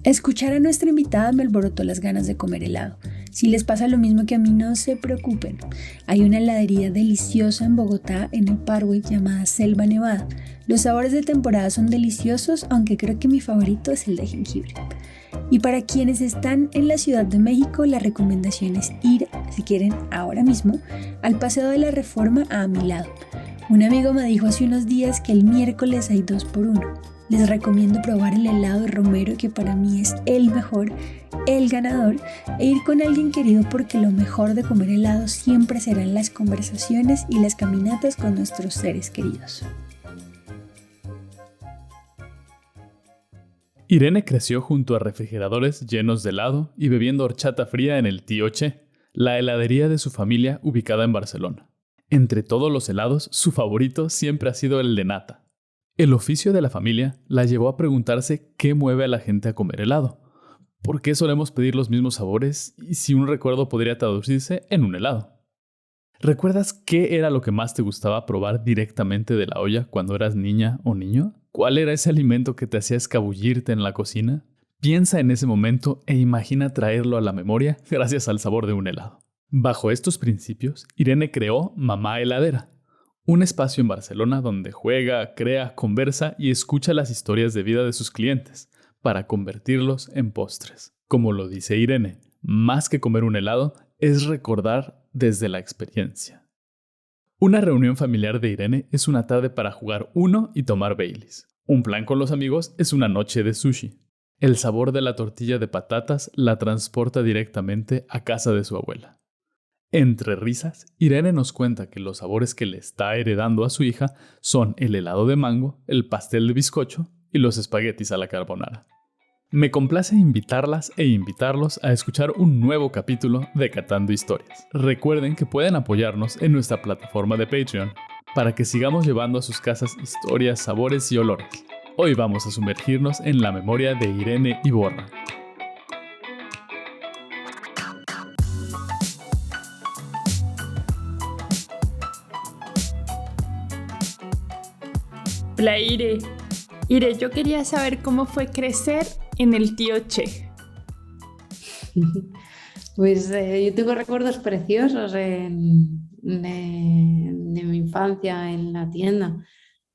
Escuchar a nuestra invitada me alborotó las ganas de comer helado. Si les pasa lo mismo que a mí, no se preocupen. Hay una heladería deliciosa en Bogotá, en el Parkway, llamada Selva Nevada. Los sabores de temporada son deliciosos, aunque creo que mi favorito es el de jengibre. Y para quienes están en la Ciudad de México, la recomendación es ir, si quieren, ahora mismo, al Paseo de la Reforma a mi lado. Un amigo me dijo hace unos días que el miércoles hay 2x1. Les recomiendo probar el helado de romero, que para mí es el mejor, el ganador, e ir con alguien querido, porque lo mejor de comer helado siempre serán las conversaciones y las caminatas con nuestros seres queridos. Irene creció junto a refrigeradores llenos de helado y bebiendo horchata fría en el Tío Che, la heladería de su familia ubicada en Barcelona. Entre todos los helados, su favorito siempre ha sido el de nata. El oficio de la familia la llevó a preguntarse qué mueve a la gente a comer helado. ¿Por qué solemos pedir los mismos sabores y si un recuerdo podría traducirse en un helado? ¿Recuerdas qué era lo que más te gustaba probar directamente de la olla cuando eras niña o niño? ¿Cuál era ese alimento que te hacía escabullirte en la cocina? Piensa en ese momento e imagina traerlo a la memoria gracias al sabor de un helado. Bajo estos principios, Irene creó Mamá Heladera, un espacio en Barcelona donde juega, crea, conversa y escucha las historias de vida de sus clientes para convertirlos en postres. Como lo dice Irene, más que comer un helado, es recordar desde la experiencia. Una reunión familiar de Irene es una tarde para jugar Uno y tomar Baileys. Un plan con los amigos es una noche de sushi. El sabor de la tortilla de patatas la transporta directamente a casa de su abuela. Entre risas, Irene nos cuenta que los sabores que le está heredando a su hija son el helado de mango, el pastel de bizcocho y los espaguetis a la carbonara. Me complace invitarlas e invitarlos a escuchar un nuevo capítulo de Catando Historias. Recuerden que pueden apoyarnos en nuestra plataforma de Patreon para que sigamos llevando a sus casas historias, sabores y olores. Hoy vamos a sumergirnos en la memoria de Irene Iborra. Hola Ire. Ire, yo quería saber cómo fue crecer en el Tío Che. Pues yo tengo recuerdos preciosos de mi infancia en la tienda.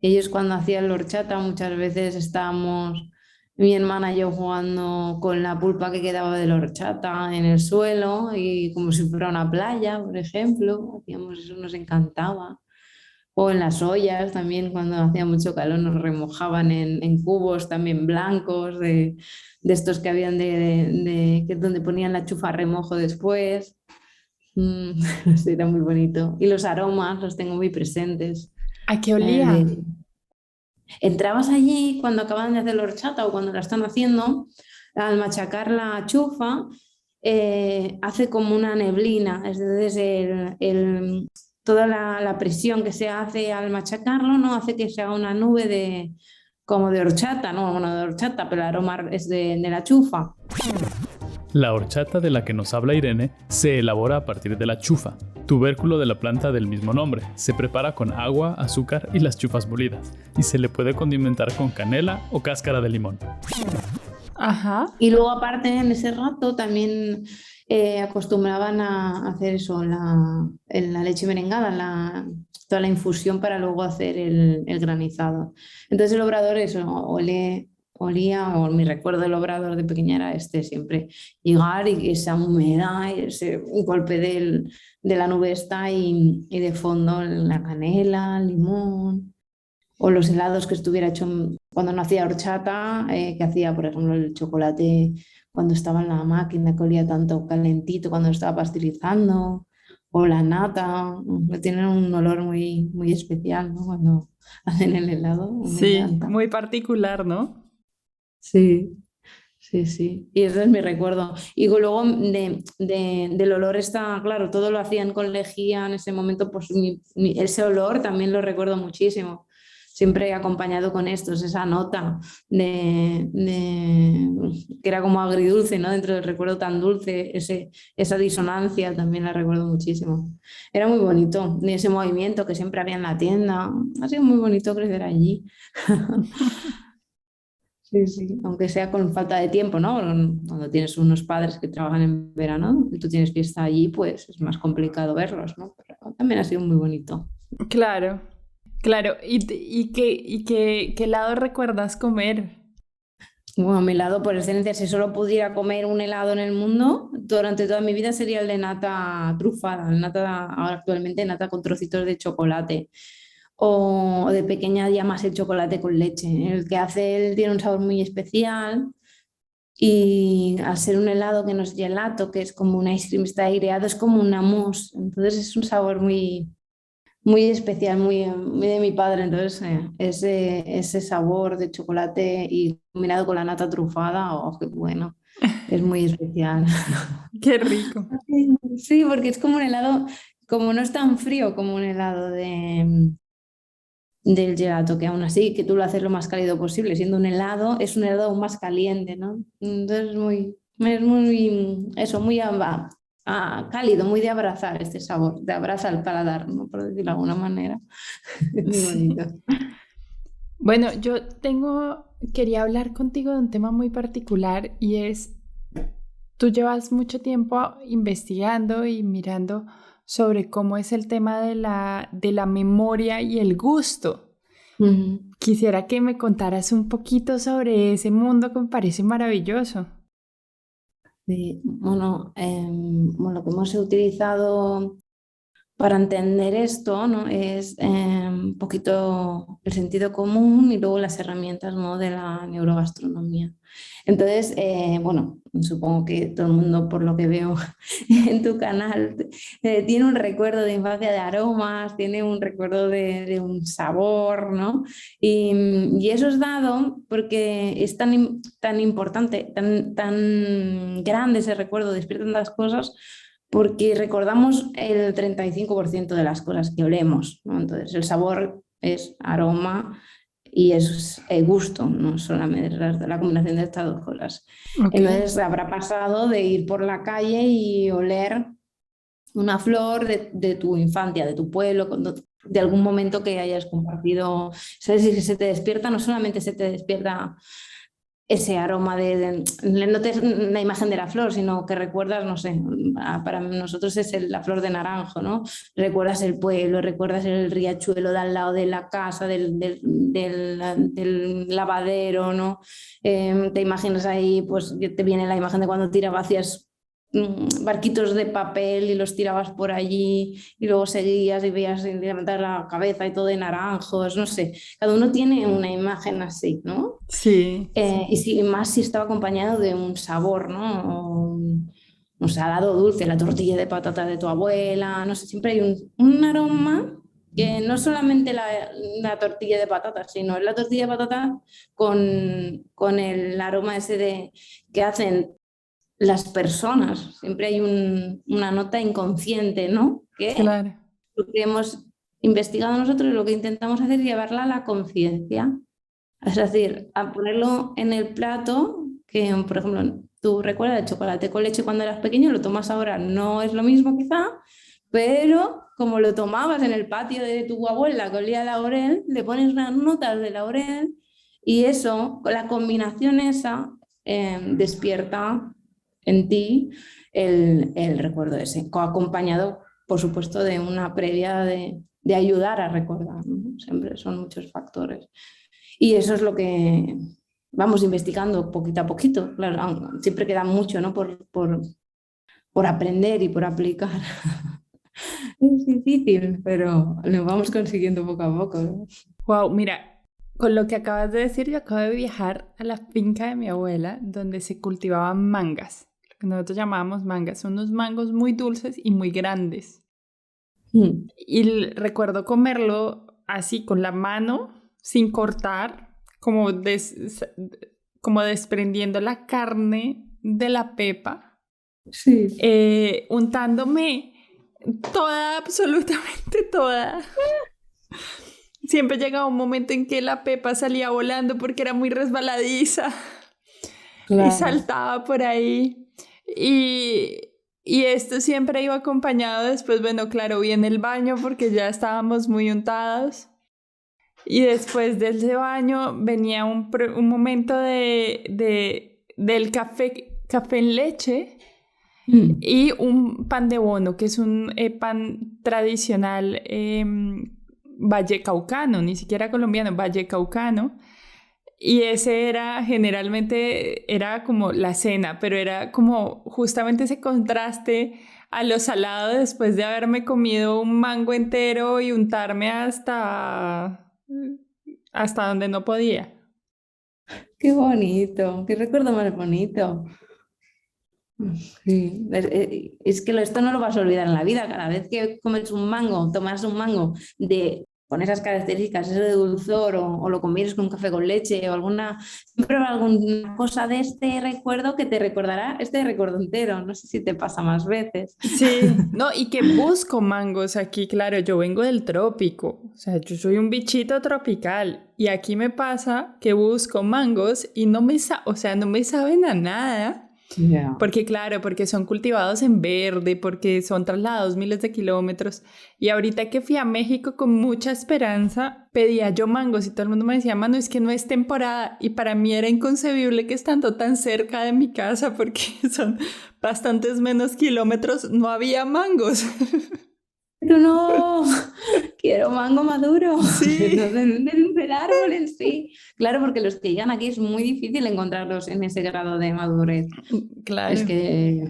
Ellos, cuando hacían la horchata, muchas veces estábamos mi hermana y yo jugando con la pulpa que quedaba de la horchata en el suelo, y como si fuera una playa, por ejemplo, hacíamos eso, nos encantaba. O en las ollas también, cuando hacía mucho calor, nos remojaban en cubos también blancos, de estos que habían donde ponían la chufa a remojo después. Sí, era muy bonito. Y los aromas los tengo muy presentes. ¿A qué olía? Entrabas allí cuando acaban de hacer la horchata o cuando la están haciendo, al machacar la chufa, hace como una neblina. Entonces toda la presión que se hace al machacarlo, ¿no? Hace que sea una nube como de horchata, ¿no? Bueno, de horchata, pero el aroma es de la chufa. La horchata de la que nos habla Irene se elabora a partir de la chufa, tubérculo de la planta del mismo nombre. Se prepara con agua, azúcar y las chufas molidas, y se le puede condimentar con canela o cáscara de limón. Ajá. Y luego, aparte, en ese rato también acostumbraban a hacer eso, en la leche merengada, toda la infusión para luego hacer el granizado. Entonces el obrador eso, olía, o mi recuerdo del obrador de pequeña era siempre llegar y esa humedad y ese golpe de la nube y de fondo la canela, el limón, o los helados que estuviera hecho cuando no hacía horchata, que hacía, por ejemplo, el chocolate cuando estaba en la máquina, que olía tanto calentito cuando estaba pasteurizando, o la nata, que tienen un olor muy, muy especial, ¿no? Cuando hacen el helado. Me Sí, encanta. muy particular, ¿no? Sí, sí, sí. Y ese es mi recuerdo. Y luego del olor está, claro, todo lo hacían con lejía en ese momento, pues ese olor también lo recuerdo muchísimo. Siempre acompañado con estos, esa nota que era como agridulce, ¿no? Dentro del recuerdo tan dulce, esa disonancia también la recuerdo muchísimo. Era muy bonito, y ese movimiento que siempre había en la tienda. Ha sido muy bonito crecer allí. Sí, sí, aunque sea con falta de tiempo, ¿no? Cuando tienes unos padres que trabajan en verano y tú tienes fiesta allí, pues es más complicado verlos, ¿no? Pero también ha sido muy bonito. Claro, claro. ¿Qué helado recuerdas comer? Bueno, mi helado por excelencia, si solo pudiera comer un helado en el mundo, durante toda mi vida sería el de nata trufada, el nata, ahora actualmente nata con trocitos de chocolate. O de pequeña ya más el chocolate con leche. El que hace él tiene un sabor muy especial y al ser un helado que no es gelato, que es como un ice cream, está aireado, es como una mousse. Entonces es un sabor muy especial, muy de mi padre. Entonces ese sabor de chocolate y combinado con la nata trufada, oh, qué bueno, es muy especial. Qué rico. Sí, porque es como un helado, como no es tan frío como un helado del gelato, que aún así, que tú lo haces lo más cálido posible, siendo un helado, es un helado aún más caliente, ¿no? Entonces eso, muy cálido, muy de abrazar este sabor, de abraza el paladar, ¿no? Por decirlo de alguna manera. Es muy Sí. bonito. Bueno, quería hablar contigo de un tema muy particular y es, tú llevas mucho tiempo investigando y mirando sobre cómo es el tema de la memoria y el gusto. Ujú. Quisiera que me contaras un poquito sobre ese mundo que me parece maravilloso. Sí, bueno, bueno, lo que hemos utilizado para entender esto, ¿no? Es un poquito el sentido común y luego las herramientas, ¿no? De la neurogastronomía. Entonces, bueno, supongo que todo el mundo, por lo que veo en tu canal, tiene un recuerdo de infancia de aromas, tiene un recuerdo de un sabor, ¿no? Y eso es dado porque es tan importante, tan grande ese recuerdo, despiertan las cosas porque recordamos el 35% de las cosas que olemos, ¿no? Entonces, el sabor es aroma y es gusto, no solamente la combinación de estas dos cosas. Ok, Entonces, habrá pasado de ir por la calle y oler una flor de tu infancia, de tu pueblo, de algún momento que hayas compartido. ¿Sabes? Si se te despierta, no solamente se te despierta ese aroma no la imagen de la flor, sino que recuerdas, no sé, para nosotros es la flor de naranjo, ¿no? Recuerdas el pueblo, recuerdas el riachuelo de al lado de la casa, del lavadero, ¿no? Te imaginas ahí, pues te viene la imagen de cuando tirabas, hacías barquitos de papel y los tirabas por allí y luego seguías y veías levantar la cabeza y todo de naranjos, no sé, cada uno tiene una imagen así, ¿no? sí, Y más si estaba acompañado de un sabor, ¿no? Un salado dulce, la tortilla de patata de tu abuela, no sé, siempre hay un aroma que no solamente la tortilla de patata, sino es la tortilla de patata con el aroma ese que hacen las personas. Siempre hay una nota inconsciente, ¿no? Que claro. lo que hemos investigado nosotros y lo que intentamos hacer es llevarla a la conciencia. Es decir, a ponerlo en el plato, que por ejemplo, tú recuerdas el chocolate con leche cuando eras pequeño, lo tomas ahora, no es lo mismo quizá, pero como lo tomabas en el patio de tu abuela que olía a laurel, le pones unas notas de laurel y eso, la combinación esa, despierta en ti el recuerdo ese, acompañado, por supuesto, de una previa de ayudar a recordar, ¿no? Siempre son muchos factores. Y eso es lo que vamos investigando poquito a poquito. Claro, siempre queda mucho, ¿no? por aprender y por aplicar. Es difícil, pero lo vamos consiguiendo poco a poco, ¿no? Wow, mira, con lo que acabas de decir, yo acabo de viajar a la finca de mi abuela, donde se cultivaban mangas, lo que nosotros llamábamos mangas. Son unos mangos muy dulces y muy grandes. Mm. Y recuerdo comerlo así con la mano, sin cortar, como desprendiendo la carne de la pepa, Sí, untándome toda, absolutamente toda. Siempre llegaba un momento en que la pepa salía volando porque era muy resbaladiza y claro. saltaba por ahí. Y, y esto siempre iba acompañado después, bueno, claro, vi en el baño porque ya estábamos muy untados. Y después de ese baño venía un momento del café en leche y un pan de bono, que es un pan tradicional vallecaucano, ni siquiera colombiano, vallecaucano. Y ese generalmente como la cena, pero era como justamente ese contraste a lo salado después de haberme comido un mango entero y untarme hasta donde no podía. Qué bonito, qué recuerdo más bonito. Sí, es que esto no lo vas a olvidar en la vida. Cada vez que comes un mango, tomas un mango con esas características, ese de dulzor, o lo combinas con un café con leche o siempre habrá alguna cosa de este recuerdo que te recordará este recuerdo entero. No sé si te pasa más veces. Sí, no, y que busco mangos aquí, claro, yo vengo del trópico, o sea, yo soy un bichito tropical y aquí me pasa que busco mangos y no me saben a nada. Yeah. Porque son cultivados en verde, porque son trasladados miles de kilómetros. Y ahorita que fui a México con mucha esperanza, pedía yo mangos y todo el mundo me decía, Manu, es que no es temporada. Y para mí era inconcebible que estando tan cerca de mi casa, porque son bastantes menos kilómetros, no había mangos. Pero no, quiero mango maduro, Sí. no del árbol en sí. Claro, porque los que llegan aquí es muy difícil encontrarlos en ese grado de madurez. Claro. Es que,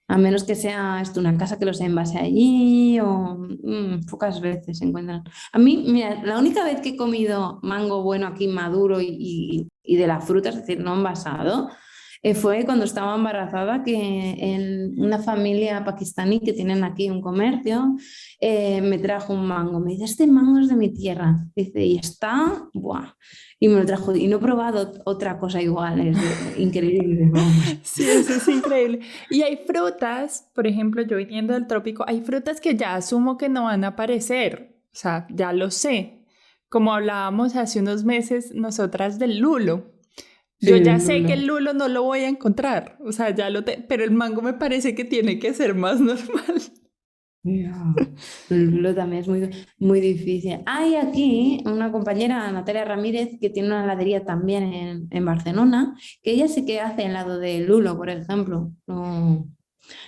a menos que sea esto una casa que los envase allí, o pocas veces se encuentran. A mí, mira, la única vez que he comido mango bueno aquí maduro y de la fruta, es decir, no envasado, fue cuando estaba embarazada, que en una familia pakistaní que tienen aquí un comercio, me trajo un mango. Me dice, este mango es de mi tierra. Dice, y está, ¡buah! Y me lo trajo. Y no he probado otra cosa igual, es increíble. Vamos. Sí, eso es increíble. Y hay frutas, por ejemplo, yo viniendo del trópico, hay frutas que ya asumo que no van a aparecer. O sea, ya lo sé. Como hablábamos hace unos meses nosotras del lulo. Yo ya sé que el lulo no lo voy a encontrar, o sea, pero el mango me parece que tiene que ser más normal. El lulo también es muy, muy difícil. Hay aquí una compañera, Natalia Ramírez, que tiene una heladería también en Barcelona, que ella sí que hace helado de lulo, por ejemplo.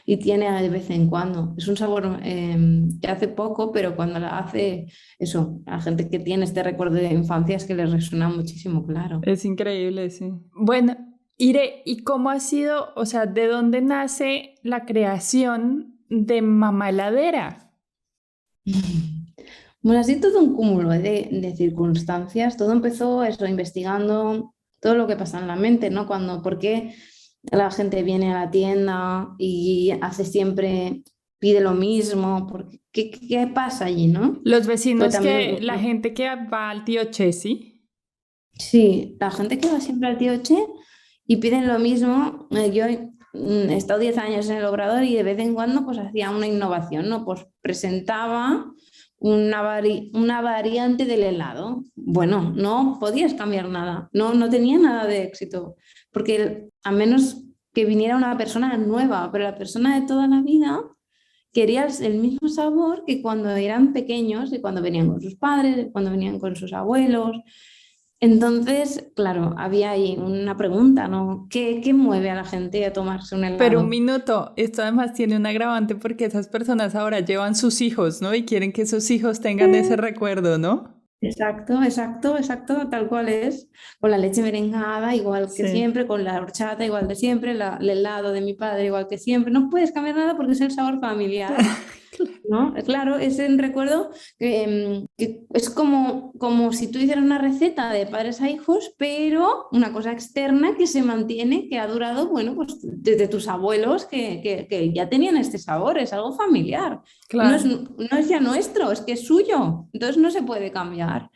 Y tiene de vez en cuando. Es un sabor que hace poco, pero cuando la hace, eso, a gente que tiene este recuerdo de infancia es que les resuena muchísimo, claro. Es increíble, sí. Bueno, Ire, ¿y cómo ha sido, o sea, de dónde nace la creación de Mamá Heladera? Bueno, así todo un cúmulo de circunstancias. Todo empezó eso, investigando todo lo que pasa en la mente, ¿no? ¿Por qué la gente viene a la tienda y pide lo mismo? ¿Qué pasa allí, no? Los vecinos la ¿no? gente que va al tío Chessy. Sí, la gente que va siempre al tío Che y piden lo mismo. Yo he estado 10 años en el Obrador y de vez en cuando pues hacía una innovación, ¿no? Pues presentaba una variante del helado. Bueno, no podías cambiar nada, no tenía nada de éxito, porque a menos que viniera una persona nueva, pero la persona de toda la vida quería el mismo sabor que cuando eran pequeños y cuando venían con sus padres, cuando venían con sus abuelos. Entonces, claro, había ahí una pregunta, ¿no? ¿Qué mueve a la gente a tomarse un helado? Pero un minuto, esto además tiene un agravante porque esas personas ahora llevan sus hijos, ¿no? Y quieren que sus hijos tengan ese recuerdo, ¿no? Exacto, tal cual es. Con la leche merengada, igual que siempre, con la horchata, igual de siempre, el helado de mi padre, igual que siempre. No puedes cambiar nada porque es el sabor familiar. ¿No? Claro, es un recuerdo que es como si tú hicieras una receta de padres a hijos, pero una cosa externa que se mantiene, que ha durado, bueno, pues desde tus abuelos que ya tenían este sabor, es algo familiar. Claro. No es ya nuestro, es que es suyo, entonces no se puede cambiar.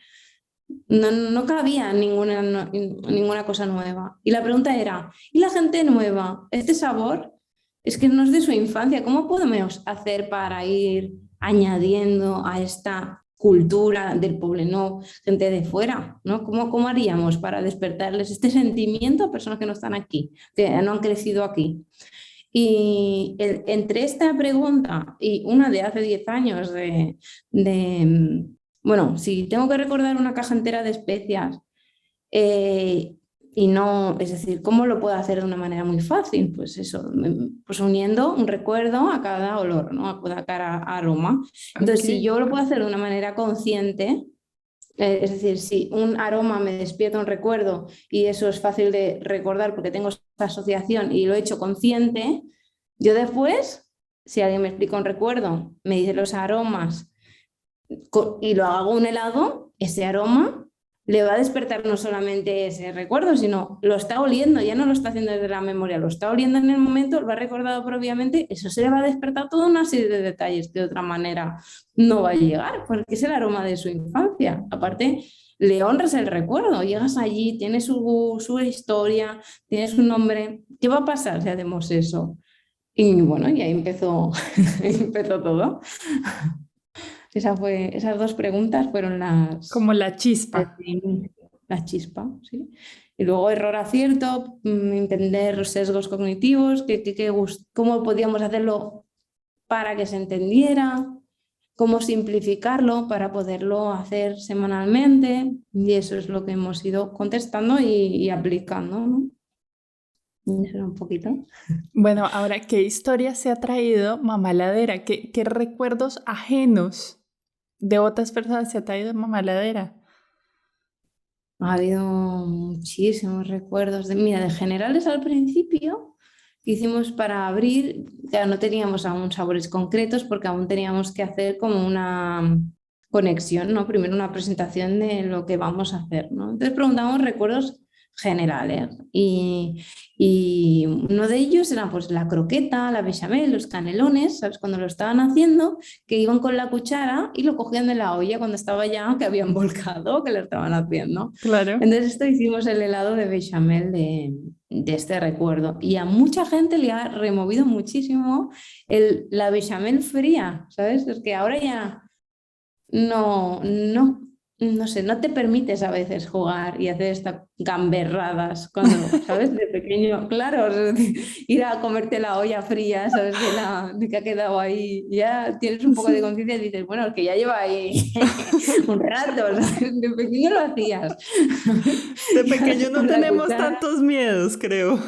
No cabía ninguna cosa nueva. Y la pregunta era, ¿y la gente nueva? ¿Este sabor? Es que no es de su infancia. ¿Cómo podemos hacer para ir añadiendo a esta cultura del Poblenou gente de fuera? ¿No? ¿Cómo haríamos para despertarles este sentimiento a personas que no están aquí, que no han crecido aquí? Y entre esta pregunta y una de hace 10 años de bueno, si tengo que recordar una caja entera de especias, y no, es decir, ¿cómo lo puedo hacer de una manera muy fácil? Pues eso, pues uniendo un recuerdo a cada olor, ¿no? A cada aroma. Entonces, si Ok. yo lo puedo hacer de una manera consciente, es decir, si un aroma me despierta un recuerdo y eso es fácil de recordar porque tengo esta asociación y lo he hecho consciente, yo después, si alguien me explica un recuerdo, me dice los aromas y lo hago un helado, ese aroma le va a despertar no solamente ese recuerdo, sino lo está oliendo, ya no lo está haciendo desde la memoria, lo está oliendo en el momento, lo ha recordado previamente, eso se le va a despertar toda una serie de detalles que de otra manera no va a llegar, porque es el aroma de su infancia. Aparte, le honras el recuerdo, llegas allí, tiene su historia, tiene su nombre. ¿Qué va a pasar si hacemos eso? Y bueno, y ahí empezó, empezó todo. Esas dos preguntas fueron Como la chispa. la chispa, ¿sí? Y luego error-acierto, entender los sesgos cognitivos, cómo podíamos hacerlo para que se entendiera, cómo simplificarlo para poderlo hacer semanalmente, y eso es lo que hemos ido contestando y aplicando, ¿no? Y eso era un poquito. Bueno, ahora, ¿qué historia se ha traído Mamá Ladera? ¿Qué recuerdos ajenos de otras personas se ha traído Mamá Ladera? Ha habido muchísimos recuerdos mira, de generales al principio que hicimos para abrir, ya no teníamos aún sabores concretos porque aún teníamos que hacer como una conexión, ¿no? Primero una presentación de lo que vamos a hacer, ¿no? Entonces preguntamos recuerdos generales y uno de ellos era pues la croqueta, la bechamel, los canelones, ¿sabes? Cuando lo estaban haciendo, que iban con la cuchara y lo cogían de la olla cuando estaba ya que habían volcado, que lo estaban haciendo. Claro. Entonces esto hicimos el helado de bechamel de este recuerdo y a mucha gente le ha removido muchísimo la bechamel fría, ¿sabes? Es que ahora ya no sé, no te permites a veces jugar y hacer estas gamberradas cuando, ¿sabes? De pequeño, claro, o sea, ir a comerte la olla fría, ¿sabes? De que ha quedado ahí, ya tienes un poco de Sí. conciencia y dices, bueno, es que ya lleva ahí un rato, ¿sabes? De pequeño lo hacías. De Y ahora pequeño no con la tenemos cuchara, tantos miedos, creo.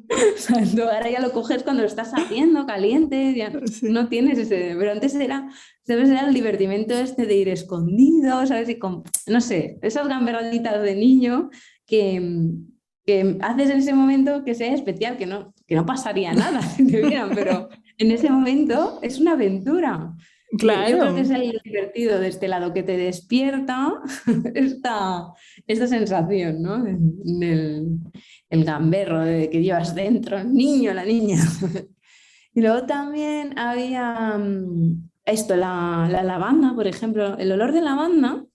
exacto, ahora ya lo coges cuando lo estás haciendo caliente, ya Sí. no tienes ese, pero antes era, ¿sabes? Era el divertimento este de ir escondido, ¿sabes? Y con, no sé, esas gamberraditas de niño que, que haces en ese momento que sea especial, que no pasaría nada si te vieran, pero en ese momento es una aventura. Yo creo que es Claro. el divertido de este lado que te despierta esta sensación, ¿no? El gamberro de que llevas dentro, el niño, la niña. Y luego también había esto, la lavanda, por ejemplo. El olor de lavanda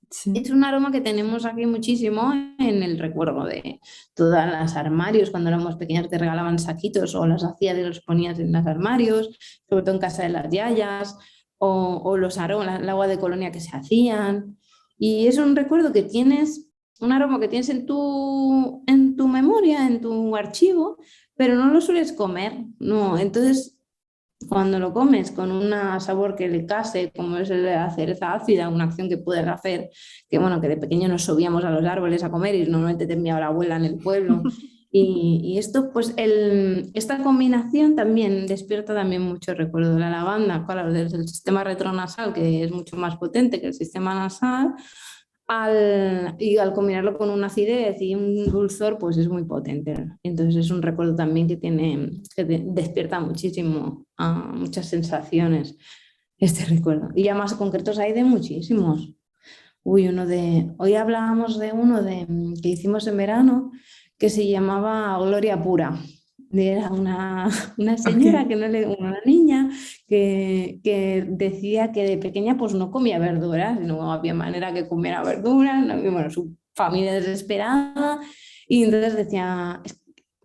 es Sí. un aroma que tenemos aquí muchísimo en el recuerdo de todas las armarios. Cuando éramos pequeños te regalaban saquitos o las hacías y los ponías en los armarios, sobre todo en casa de las yayas, o los aromas, el agua de colonia que se hacían. Y es un recuerdo que tienes, un aroma que tienes en tu memoria, en tu archivo, pero no lo sueles comer, no. Entonces cuando lo comes con un sabor que le case, como es el de la cereza ácida, una acción que puedes hacer, que bueno, que de pequeño nos subíamos a los árboles a comer y normalmente te enviaba la abuela en el pueblo. Y esto, pues esta combinación también despierta también mucho recuerdo de la lavanda, claro, desde el sistema retronasal, que es mucho más potente que el sistema nasal, y al combinarlo con una acidez y un dulzor, pues es muy potente. Entonces es un recuerdo también que despierta muchísimo, muchas sensaciones, este recuerdo. Y ya más concretos hay de muchísimos. Hoy hablábamos de uno que hicimos en verano que se llamaba Gloria Pura. Era una Ok. señora, una niña que decía que de pequeña pues no comía verduras, no había manera que comiera verduras, no, y bueno, su familia desesperada, y entonces decía,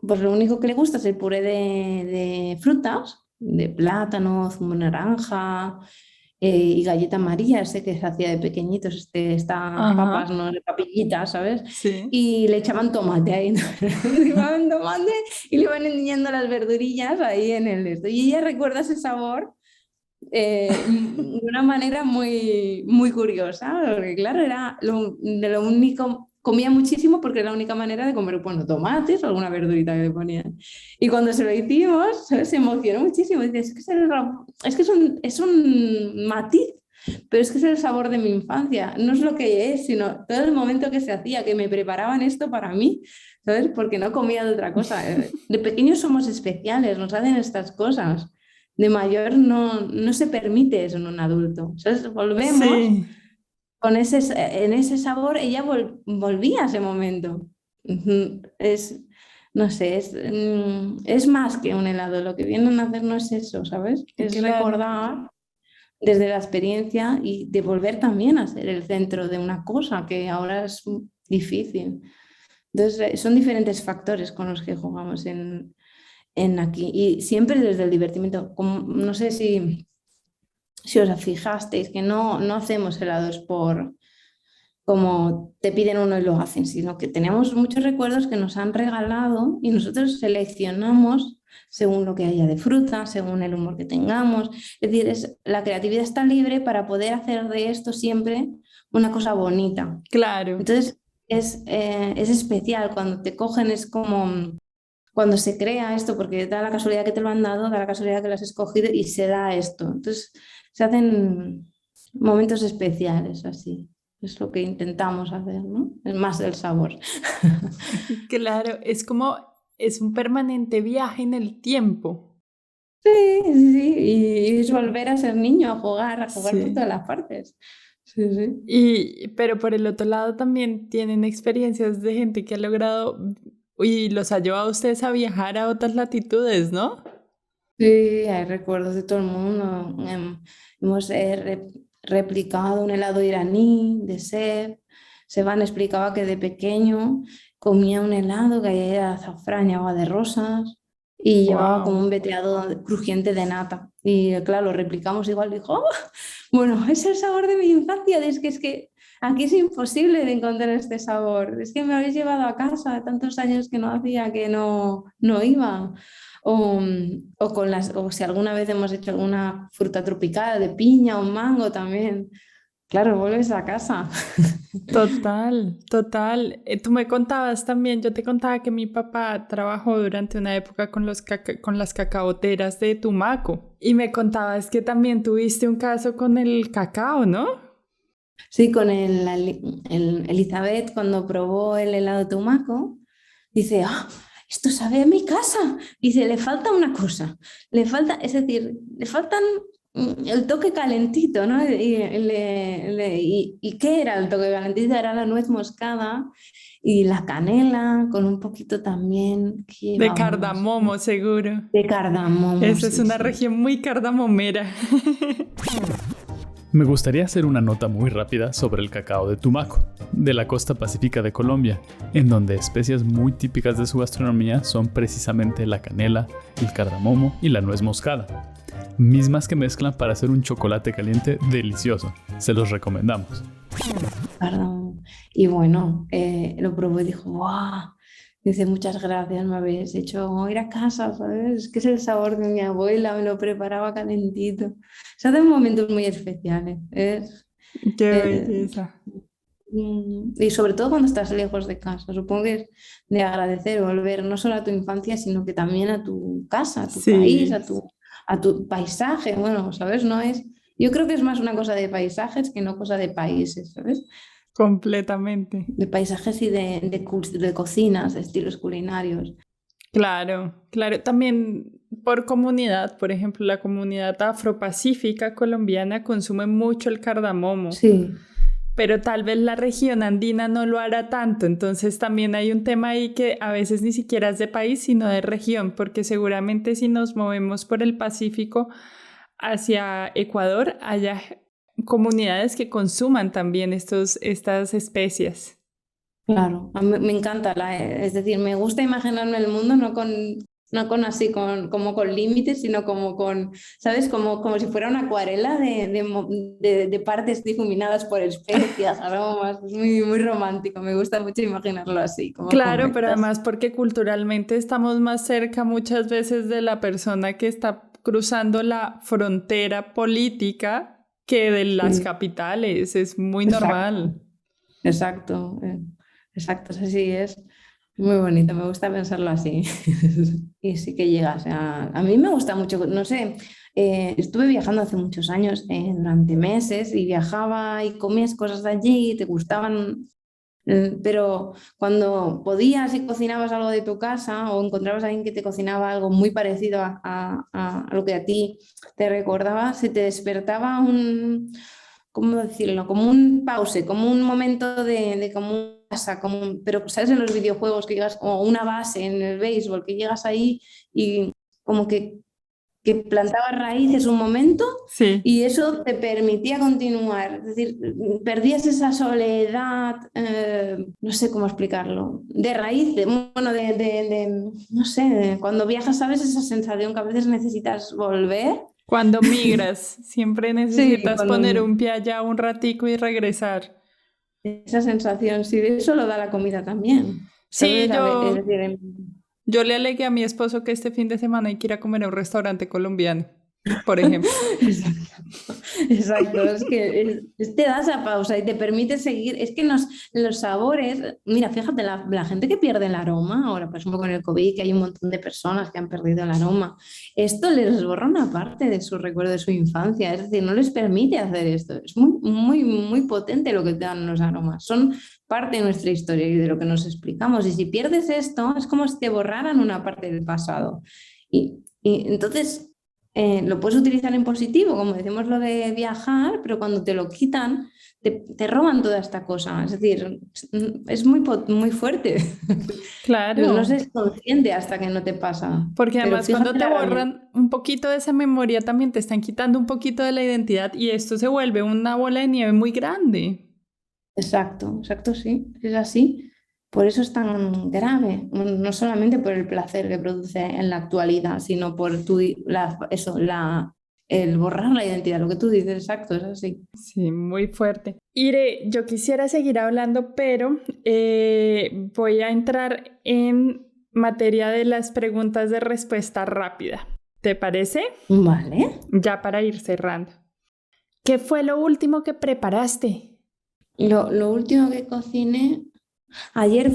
pues lo único que le gusta es el puré de frutas, de plátano, zumo de naranja, y galleta María, ese que se hacía de pequeñitos, estas papas, Ajá. no de papillitas, ¿sabes? Sí. Y le echaban tomate ahí, ¿no? Le echaban tomate y le iban enseñando las verdurillas ahí en el esto. Y ella recuerda ese sabor de una manera muy, muy curiosa, porque claro, era de lo único, comía muchísimo porque era la única manera de comer, bueno, tomates o alguna verdurita que le ponían. Y cuando se lo hicimos, ¿sabes? Se emocionó muchísimo. Dice, es un matiz, pero es que es el sabor de mi infancia. No es lo que es, sino todo el momento que se hacía, que me preparaban esto para mí, ¿sabes? Porque no comía de otra cosa. De pequeños somos especiales, nos hacen estas cosas. De mayor no se permite eso en un adulto. ¿Sabes? Volvemos Sí, con en ese sabor, ella volvía a ese momento. No sé, es más que un helado. Lo que vienen a hacer no es eso, ¿sabes? Es claro. recordar desde la experiencia y de volver también a ser el centro de una cosa que ahora es difícil. Entonces, son diferentes factores con los que jugamos en aquí y siempre desde el divertimento. No sé si os fijasteis que no hacemos helados por como te piden uno y lo hacen, sino que tenemos muchos recuerdos que nos han regalado y nosotros seleccionamos según lo que haya de fruta, según el humor que tengamos. Es decir, la creatividad está libre para poder hacer de esto siempre una cosa bonita. Claro. Entonces, es especial cuando te cogen, es como cuando se crea esto, porque da la casualidad que te lo han dado, da la casualidad que lo has escogido y se da esto. Entonces, se hacen momentos especiales así. Es lo que intentamos hacer, ¿no? Es más el sabor. Claro, es un permanente viaje en el tiempo. Sí, sí, sí. Y es volver a ser niño, a jugar por Sí. todas las partes. Sí, sí. Pero por el otro lado también tienen experiencias de gente que ha logrado y los ha llevado a ustedes a viajar a otras latitudes, ¿no? Sí, hay recuerdos de todo el mundo. Hemos replicado un helado iraní de sed. Seban explicaba que de pequeño comía un helado que era azafrán y agua de rosas y llevaba como Wow. un veteado crujiente de nata. Y claro, lo replicamos igual. Dijo, "Oh, bueno, es el sabor de mi infancia. Es que aquí es imposible de encontrar este sabor. Es que me habéis llevado a casa tantos años que no hacía, que no iba. O si alguna vez hemos hecho alguna fruta tropical de piña o mango también. Claro, vuelves a casa. Total, total. Tú me contabas también, yo te contaba que mi papá trabajó durante una época con con las cacaoteras de Tumaco y me contabas que también tuviste un caso con el cacao, ¿no? Sí, con el Elizabeth, cuando probó el helado tumaco, dice, ah, esto sabe a mi casa. Dice, le falta una cosa, es decir, le faltan el toque calentito, ¿no? ¿Y qué era el toque calentito? Era la nuez moscada y la canela, con un poquito también, ¿qué De llevábamos? cardamomo, seguro. De cardamomo, Esa es sí, una sí. región muy cardamomera. Me gustaría hacer una nota muy rápida sobre el cacao de Tumaco, de la costa pacífica de Colombia, en donde especias muy típicas de su gastronomía son precisamente la canela, el cardamomo y la nuez moscada, mismas que mezclan para hacer un chocolate caliente delicioso. Se los recomendamos. Cardamomo. Y bueno, lo probó y dijo, ¡guau! Dice, muchas gracias, me habéis hecho ir a casa, ¿sabes? Es que es el sabor de mi abuela, me lo preparaba calentito. Se hacen momentos muy especiales. Qué Eh, belleza. y sobre todo cuando estás lejos de casa. Supongo que es de agradecer volver no solo a tu infancia, sino que también a tu casa, a tu país, Sí, a tu paisaje. Bueno, ¿sabes? Yo creo que es más una cosa de paisajes que no cosa de países, ¿sabes? completamente. De paisajes y de cocinas, de estilos culinarios. Claro, claro. También por comunidad, por ejemplo, la comunidad afropacífica colombiana consume mucho el cardamomo, Sí, pero tal vez la región andina no lo hará tanto. Entonces también hay un tema ahí que a veces ni siquiera es de país, sino de región, porque seguramente si nos movemos por el Pacífico hacia Ecuador, haya comunidades que consuman también estas especias. claro. A mí me encanta, es decir, me gusta imaginarme el mundo no con así, como con límites, sino como con, ¿sabes? Como si fuera una acuarela de partes difuminadas por especias, aromas. Es muy, muy romántico, me gusta mucho imaginarlo así, como Claro, pero comentas. además porque culturalmente estamos más cerca muchas veces de la persona que está cruzando la frontera política que de las capitales. Es muy normal. Exacto, exacto, así es. Muy bonito, me gusta pensarlo así. Y sí que llegas a mí me gusta mucho, no sé, estuve viajando hace muchos años, durante meses, y viajaba y comías cosas de allí y te gustaban, pero cuando podías y cocinabas algo de tu casa o encontrabas a alguien que te cocinaba algo muy parecido a lo que a ti te recordaba, se te despertaba ¿cómo decirlo? Como un pause, como un momento de como casa, pero sabes, en los videojuegos que llegas, o una base en el béisbol, que llegas ahí y como que plantabas raíces un momento Sí. y eso te permitía continuar. Es decir, perdías esa soledad, no sé cómo explicarlo, de raíz, bueno, no sé, cuando viajas, ¿sabes? Esa sensación que a veces necesitas volver. Cuando migras, siempre Sí, necesitas poner un pie allá un ratico y regresar. esa sensación, sí, eso lo da la comida también. Sí, ¿Sabes? Es decir, yo le alegué a mi esposo que este fin de semana hay que ir a comer a un restaurante colombiano, por ejemplo. exacto, exacto, es que te da esa pausa y te permite seguir. Es que los sabores, mira, fíjate, la gente que pierde el aroma, ahora por ejemplo con el COVID, que hay un montón de personas que han perdido el aroma, esto les borra una parte de su recuerdo de su infancia, es decir, no les permite hacer esto. Es muy, muy, muy potente lo que te dan los aromas, son parte de nuestra historia y de lo que nos explicamos. Y si pierdes esto, es como si te borraran una parte del pasado. Y entonces lo puedes utilizar en positivo, como decimos lo de viajar, pero cuando te lo quitan, te roban toda esta cosa. Es decir, es muy fuerte. No Claro, se consciente hasta que no te pasa. porque Pero además cuando fíjate te la realidad. borran un poquito de esa memoria también te están quitando un poquito de la identidad y esto se vuelve una bola de nieve muy grande. Exacto, exacto, sí, es así. Por eso es tan grave, no solamente por el placer que produce en la actualidad, sino por el borrar la identidad, lo que tú dices, exacto, es así. Sí, muy fuerte. Ire, yo quisiera seguir hablando, pero voy a entrar en materia de las preguntas de respuesta rápida. ¿Te parece? Vale. Ya para ir cerrando. ¿Qué fue lo último que preparaste? Lo último que cociné ayer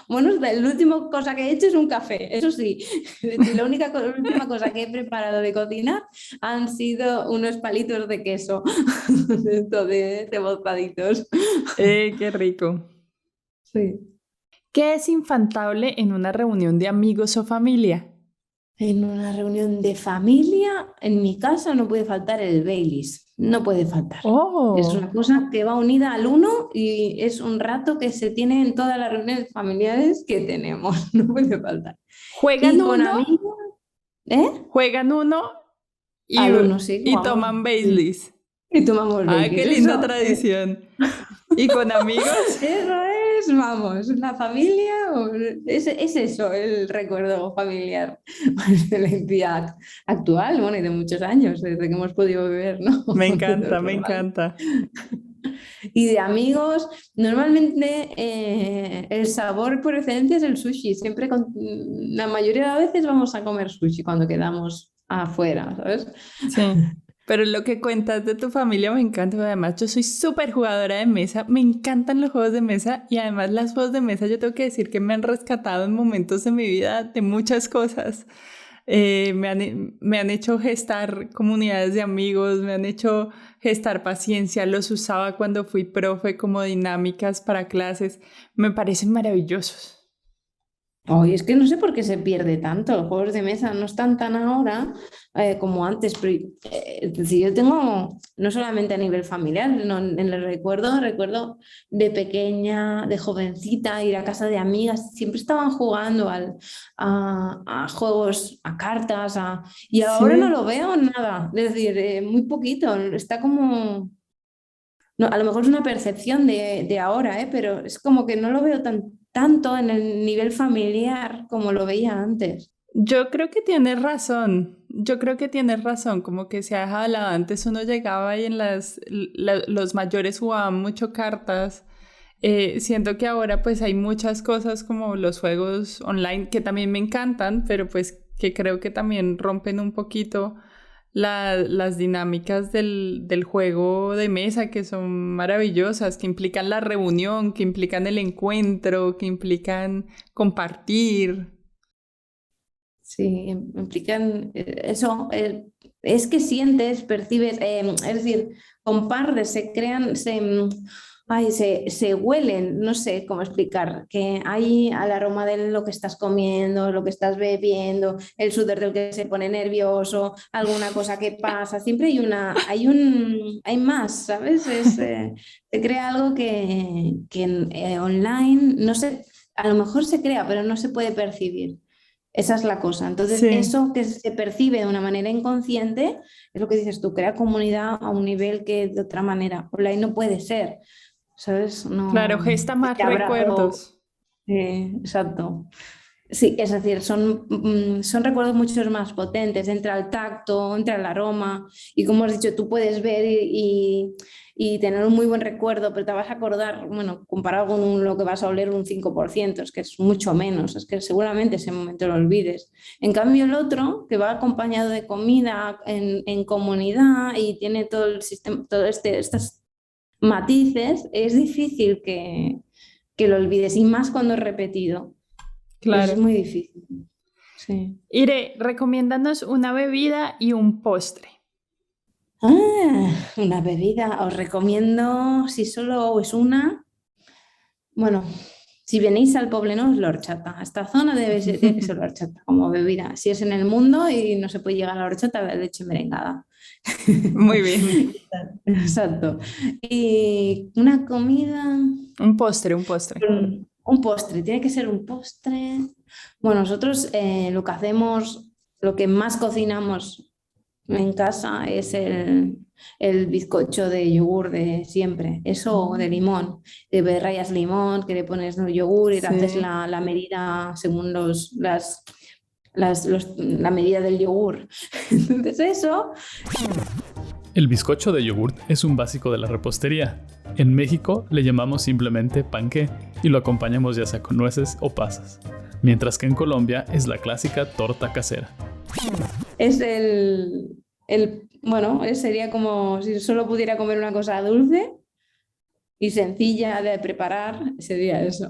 bueno, la última cosa que he hecho es un café, eso sí. Es decir, la última cosa que he preparado de cocinar han sido unos palitos de queso, de rebozaditos. Qué rico. Sí. ¿Qué es infaltable en una reunión de amigos o familia? En una reunión de familia, en mi casa no puede faltar el Baileys, no puede faltar. Es una Oh, cosa que va unida al uno y es un rato que se tiene en todas las reuniones familiares que tenemos, no puede faltar. juegan Y con uno, amigos, ¿eh? juegan uno y, Al uno, sí, y vamos. toman Sí. Baileys. Y tomamos Ah, qué Baileys, linda eso. tradición. ¿Y con amigos? Eso es, vamos, la familia, es eso, el recuerdo familiar de la entidad actual, bueno, y de muchos años, desde que hemos podido beber, ¿no? Me Desde encanta, los me normales. encanta. Y de amigos, normalmente el sabor por excelencia es el sushi. Siempre, la mayoría de las veces vamos a comer sushi cuando quedamos afuera, ¿sabes? Sí. Pero lo que cuentas de tu familia me encanta. Además, yo soy súper jugadora de mesa. Me encantan los juegos de mesa. Y además, los juegos de mesa, yo tengo que decir que me han rescatado en momentos de mi vida de muchas cosas. Me han hecho gestar comunidades de amigos, me han hecho gestar paciencia. Los usaba cuando fui profe como dinámicas para clases. Me parecen maravillosos. Hoy es que no sé por qué se pierde tanto. Los juegos de mesa no están tan ahora como antes. Pero, es decir, yo tengo, no solamente a nivel familiar, no, en el recuerdo de pequeña, de jovencita, ir a casa de amigas. Siempre estaban jugando a juegos, a cartas. Y ahora no Sí. lo veo nada. Es decir, muy poquito. Está como... No, a lo mejor es una percepción de ahora, pero es como que no lo veo tanto en el nivel familiar como lo veía antes. Yo creo que tienes razón. Yo creo que tienes razón. Como que se ha dejado de lado. Antes uno llegaba y en los mayores jugaban mucho cartas. Siento que ahora pues hay muchas cosas como los juegos online que también me encantan, pero pues que creo que también rompen un poquito las dinámicas del juego de mesa, que son maravillosas, que implican la reunión, que implican el encuentro, que implican compartir. Sí, implican eso. Es que sientes, percibes, es decir, compartes, se crean, se huelen, no sé cómo explicar, que hay al aroma de lo que estás comiendo, lo que estás bebiendo, el sudor del que se pone nervioso, alguna cosa que pasa, siempre hay más, ¿sabes? Se crea algo que online, no sé, a lo mejor se crea, pero no se puede percibir. Esa es la cosa. Entonces, Sí. eso que se percibe de una manera inconsciente es lo que dices tú, crea comunidad a un nivel que de otra manera online no puede ser, ¿sabes? Claro, No, gesta más te abrazo, recuerdos. exacto. Sí, es decir, son recuerdos mucho más potentes, entra el tacto, entra el aroma, y como has dicho, tú puedes ver y tener un muy buen recuerdo, pero te vas a acordar, bueno, comparado con lo que vas a oler un 5%, es que es mucho menos, es que seguramente ese momento lo olvides. En cambio, el otro, que va acompañado de comida en comunidad y tiene todo el sistema, estos matices, es difícil que lo olvides, y más cuando es repetido. Es Claro. muy difícil. Sí. Ire, recomiéndanos una bebida y un postre. Una bebida. Os recomiendo, si solo es una, bueno, si venís al Poblenou, la horchata. Esta zona tiene que ser la horchata como bebida. Si es en el mundo y no se puede llegar a la horchata, la leche merengada. Muy bien. Exacto. Y una comida, Un postre, un postre. un postre, tiene que ser un postre. Bueno, nosotros lo que hacemos, lo que más cocinamos en casa es el bizcocho de yogur de siempre, eso de limón. Te rayas limón, que le pones el yogur y te haces Sí. la medida según la medida del yogur. Entonces eso, El bizcocho de yogurt es un básico de la repostería. En México le llamamos simplemente panqué y lo acompañamos ya sea con nueces o pasas, mientras que en Colombia es la clásica torta casera. es bueno, sería como si solo pudiera comer una cosa dulce y sencilla de preparar, sería eso.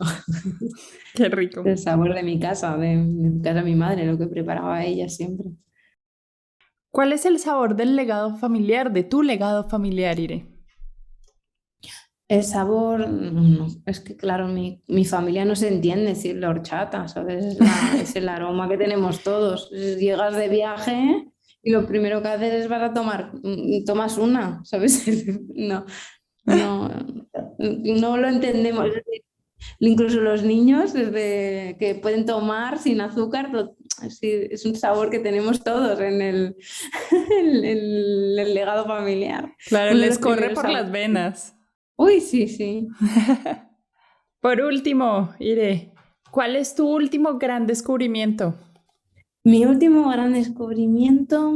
Qué rico. El sabor de mi casa, de mi casa de mi madre, lo que preparaba ella siempre. ¿Cuál es el sabor del legado familiar, de tu legado familiar, Ire? El sabor, no, es que claro, mi familia no se entiende decir la horchata, ¿sabes? Es el aroma que tenemos todos. Llegas de viaje y lo primero que haces es vas a tomas una, ¿sabes? No, no, no lo entendemos. Incluso los niños, desde que pueden tomar sin azúcar, sí, es un sabor que tenemos todos en el legado familiar. Claro, Uno de les los corre primeros por las sabores. venas. Uy, sí, sí. Por último, Ire, ¿cuál es tu último gran descubrimiento? Mi último gran descubrimiento.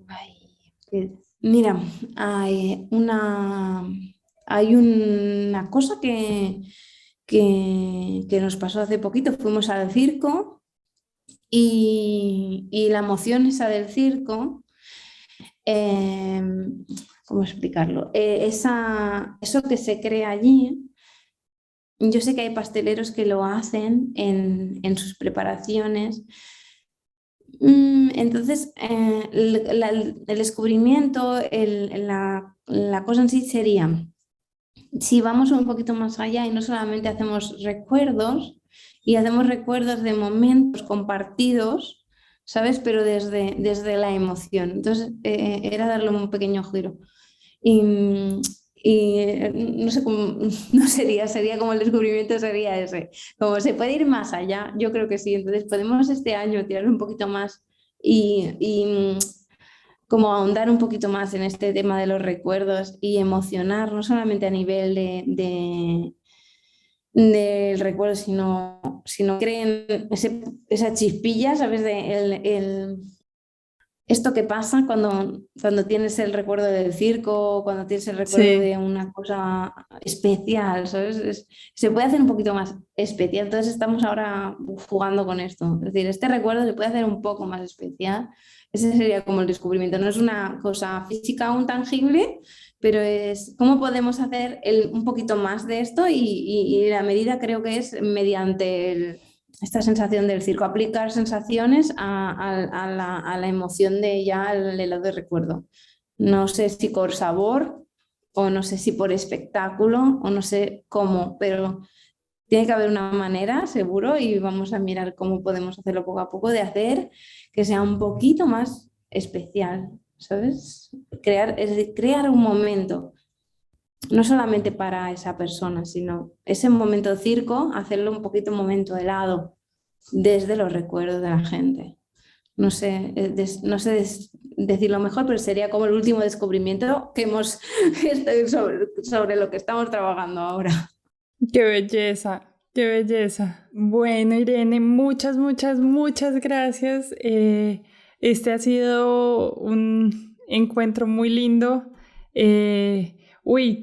Ay, mira, hay una cosa que nos pasó hace poquito. Fuimos al circo y la emoción esa del circo, eh, ¿cómo explicarlo? Eso que se crea allí. Yo sé que hay pasteleros que lo hacen en sus preparaciones. Entonces, el descubrimiento, la cosa en sí sería, si vamos un poquito más allá y no solamente hacemos recuerdos, y hacemos recuerdos de momentos compartidos, ¿sabes? Pero desde la emoción. Entonces, era darle un pequeño giro. Y, no sé cómo, no sería como el descubrimiento sería ese. Como se puede ir más allá, yo creo que sí. Entonces podemos este año tirar un poquito más y como ahondar un poquito más en este tema de los recuerdos y emocionar, no solamente a nivel del recuerdo, sino creen esa chispilla, ¿sabes? esto que pasa cuando tienes el recuerdo del circo, cuando tienes el recuerdo Sí. de una cosa especial, ¿sabes? Se puede hacer un poquito más especial. Entonces estamos ahora jugando con esto. Es decir, este recuerdo se puede hacer un poco más especial. Ese sería como el descubrimiento. No es una cosa física aún tangible, pero es cómo podemos hacer un poquito más de esto y la medida creo que es mediante esta sensación del circo, aplicar sensaciones a la emoción de ya el helado de recuerdo. No sé si por sabor o no sé si por espectáculo o no sé cómo, pero tiene que haber una manera, seguro, y vamos a mirar cómo podemos hacerlo poco a poco, de hacer que sea un poquito más especial, ¿sabes? Es decir, crear un momento, no solamente para esa persona, sino ese momento circo, hacerlo un poquito momento helado, desde los recuerdos de la gente. No sé, decirlo mejor, pero sería como el último descubrimiento que hemos sobre lo que estamos trabajando ahora. Qué belleza, qué belleza. Bueno, Irene, muchas, muchas, muchas gracias. Este ha sido un encuentro muy lindo.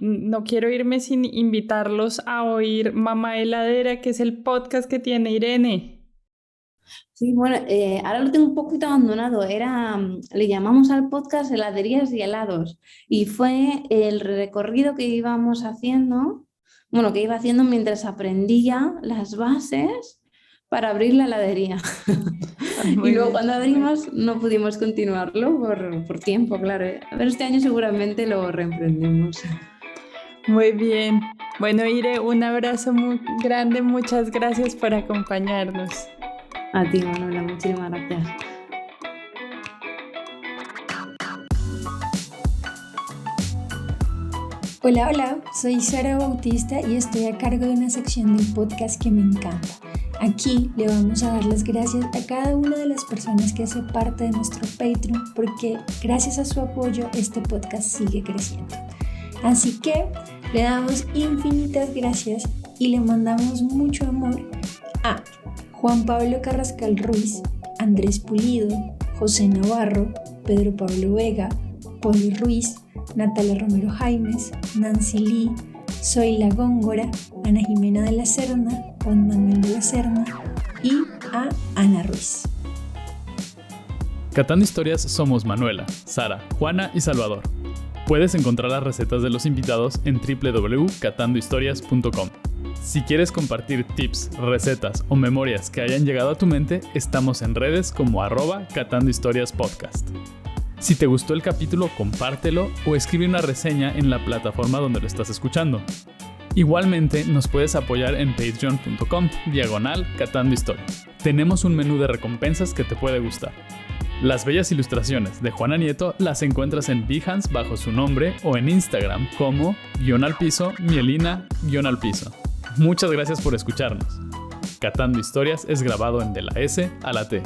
No quiero irme sin invitarlos a oír Mamá Heladera, que es el podcast que tiene Irene. Sí, bueno, ahora lo tengo un poquito abandonado. Le llamamos al podcast Heladerías y Helados. Y fue el recorrido que íbamos haciendo, bueno, que iba haciendo mientras aprendía las bases para abrir la heladería. Muy Y luego bien. cuando abrimos no pudimos continuarlo por tiempo, claro. Pero este año seguramente lo reemprendemos. Muy bien. Bueno, Ire, un abrazo muy grande. Muchas gracias por acompañarnos. A ti, Manuela, muchísimas gracias. Hola, hola, soy Sara Bautista y estoy a cargo de una sección del podcast que me encanta. Aquí le vamos a dar las gracias a cada una de las personas que hace parte de nuestro Patreon, porque gracias a su apoyo este podcast sigue creciendo. Así que le damos infinitas gracias y le mandamos mucho amor a Juan Pablo Carrascal Ruiz, Andrés Pulido, José Navarro, Pedro Pablo Vega, Poli Ruiz, Natalia Romero Jaimes, Nancy Lee, Zoila Góngora, Ana Jimena de la Serna, Juan Manuel de la Serna y a Ana Ruiz. Catando Historias somos Manuela, Sara, Juana y Salvador. Puedes encontrar las recetas de los invitados en www.catandohistorias.com. Si quieres compartir tips, recetas o memorias que hayan llegado a tu mente, estamos en redes como @catandohistoriaspodcast. Si te gustó el capítulo, compártelo o escribe una reseña en la plataforma donde lo estás escuchando. Igualmente, nos puedes apoyar en patreon.com/Catando Historias. Tenemos un menú de recompensas que te puede gustar. Las bellas ilustraciones de Juana Nieto las encuentras en Behance bajo su nombre o en Instagram como _alpiso, mielina _alpiso. Muchas gracias por escucharnos. Catando Historias es grabado en De la S a la T.